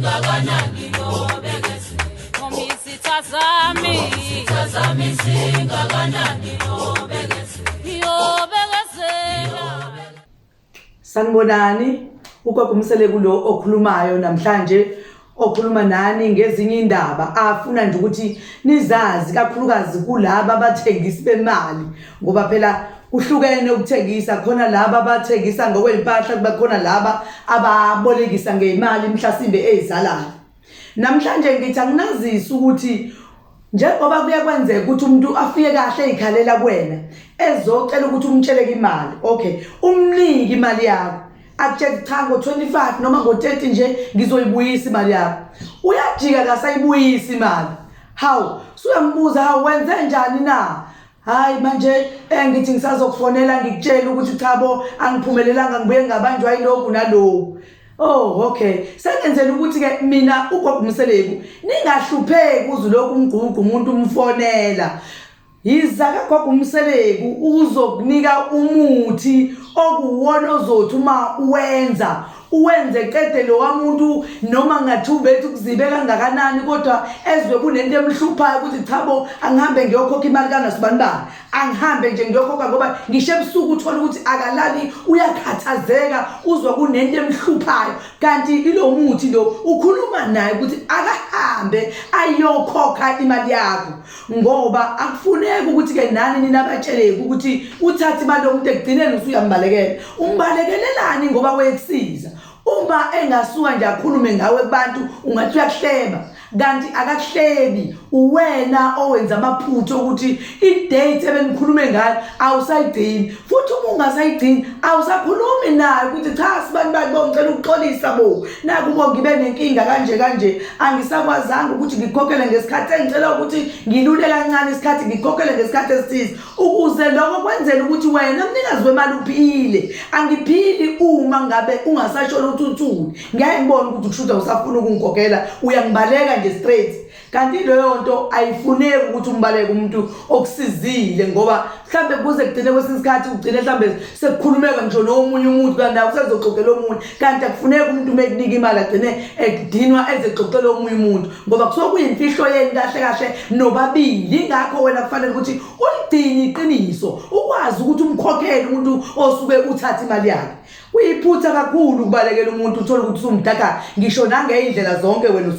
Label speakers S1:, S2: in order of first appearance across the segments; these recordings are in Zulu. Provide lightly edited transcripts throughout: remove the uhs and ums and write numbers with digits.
S1: singakanani nobekeze
S2: ngoba izitha zami
S1: singakanani nobekeze
S2: iyobekezela.
S3: Sanibonani, ugogo Mseleku lo okhulumayo namhlanje okhuluma nani ngezinye indaba afuna nje ukuthi nizazi kakhulukazi kulabo abathengisi bemali ngoba phela kuhlukene ukuthengisa khona laba abathengisa ngokwempahla kuba khona laba ababolekisa ngeimali mhlasimbe ezalayo. Namhlanje ngithi anginazisa ukuthi njengoba kuya kwenzeka ukuthi umuntu afike kahle ezikhalela kuwena ezocela ukuthi umtsheleke imali, okay, umnike imali yakho akutshela cha ngo-25 noma ngo-30 nje ngizoyibuyisa imali yakho, uyajika kasayibuyisa imali. Hawu suyambuza hawu wenze njani na? Hayi manje ngithi ngisazokufonela ngikutshela ukuthi cha bo angiphumelelanga ngibuye ngabanjwa yilokhu nalokhu. Oh okay, sengenzela ukuthi ke mina ugogo Mseleku ningahlupheki uzulokhu umgququ umuntu umfonela. Yiza kagogo Mseleku uzokunika umuthi okuwona ozothi uma uwenze qede lo wamuntu noma ngathi bethi kuzibe kangakanani kodwa ezwe kunento emhluphayo ukuthi cha bo angihambe ngiyokhokha imali kaNasibani bani, angihambe nje ngiyokhokha ngoba ngisho ebusuku uthola ukuthi akalali uyakhathazeka uzwa kunento emhluphayo, kanti ilo muthi lo ukhuluma naye ukuthi akahambe ayokhokha imali yakho ngoba akufuneki ukuthi ke nani nina abatsheleke ukuthi uthathe imali yomuntu ekugcineni usuyambalekela. Umbalekelelani ngoba wekusiza uma engasuka nje akhulume ngawe kubantu ungathi uyakuhleba, kanti akakuhlebi uwena owenza amaphutho ukuthi idate ebenikhulume ngayo awusayigcini, futhi uma ungasayigcini awusakhulumi naye ukuthi cha Sibani bani bongicela ukuxolisa bo nakubo ngibe nenkinga kanje angisakwazanga ukuthi ngikhokhele ngesikhathi engicela ukuthi ngilule kancane isikhathi ngikhokhele ngesikhathi esithize ukuze lokho kwenzela ukuthi wena mnikazi wemali uphile. Angiphili uma ngabe ungasashona uthunthuni, ngeke ngibone ukuthi kushuda usafuna ukungikhokhela uyangibaleka nje straight, kanti leyo nto ayifuneki ukuthi umbaleke umuntu okusizile ngoba mhlambe kuze kugcine kwesinye isikhathi ugcine mhlambe sekukhulumeka ngisho nomunye umuntu kanti akusazoxoxela omunye, kanti akufuneki umuntu mekunika imali agcine ekudinwa ezexoxela omunye umuntu ngoba kusuke kuyimfihlo yeni kahle nobabili. Ingakho wena kufanele ukuthi ulidini iqiniso ukwazi ukuthi umkhokhele umuntu osuke uthatha imali yakhe. Uyiphutha kakhulu ukubalekela umuntu uthola ukuthi usumdaka ngisho nangeyindlela zonke wena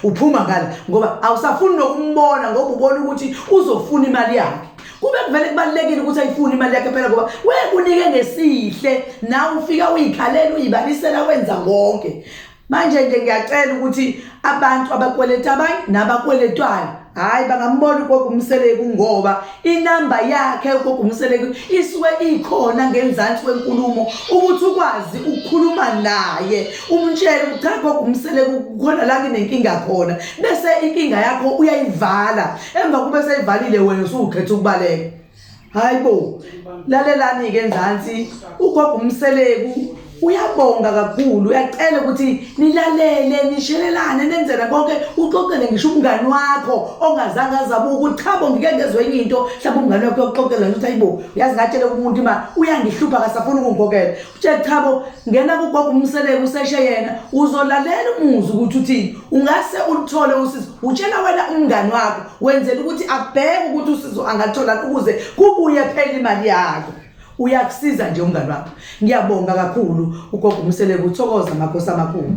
S3: uphuma ngala ngoba awusafuni nokumbona ngoba ubona ukuthi uzofuna imali yakhe. Kube kuvele kubalekile ukuthi ayifuni imali yakhe phela ngoba wekunike ngesihle nawe ufika uyikhalela uyibalisela wenza konke. Manje nje ngiyacela ukuthi abantu abakweleta abanye nabakweletwayo hayi bangambona ugogo Mseleku ngoba inamba yakhe ugogo Mseleku isuke ikhona ngenzansi kwenkulumo ukuthi ukwazi ukukhuluma naye umtshele ukuthi cha ugogo Mseleku khona la kunenkinga khona bese inkinga yakho uyayivala, emva kube seyivalile wena usukhetha ukubaleka. Hayibo lalelani ke enzansi ugogo Mseleku uyabonga kakhulu, uyacela ukuthi nilalele nishelelane nenzela konke uxoxele ngisho umngani wakho ongazange azabuka ukuthi cha bo ngike ngezwe enye into mhlawumbe umngani wakho yokuxoxela ukuthi hayibo yazi ngatshela umuntu ima uyangihlupha akasafuna ukungikhokhela uthe cha bo ngena kugogo Mseleku useshe yena uzolalela umuzwa ukuthi uthini ungase ulithole usizo. Utshela wena umngani wakho wenzela ukuthi abheke ukuthi usizo angathola ukuze kubuye phela imali yakho. Uyakusiza nje umngani wakho. Ngiyabonga kakhulu ugogo Mseleku, uthokoza makhosi amakhulu.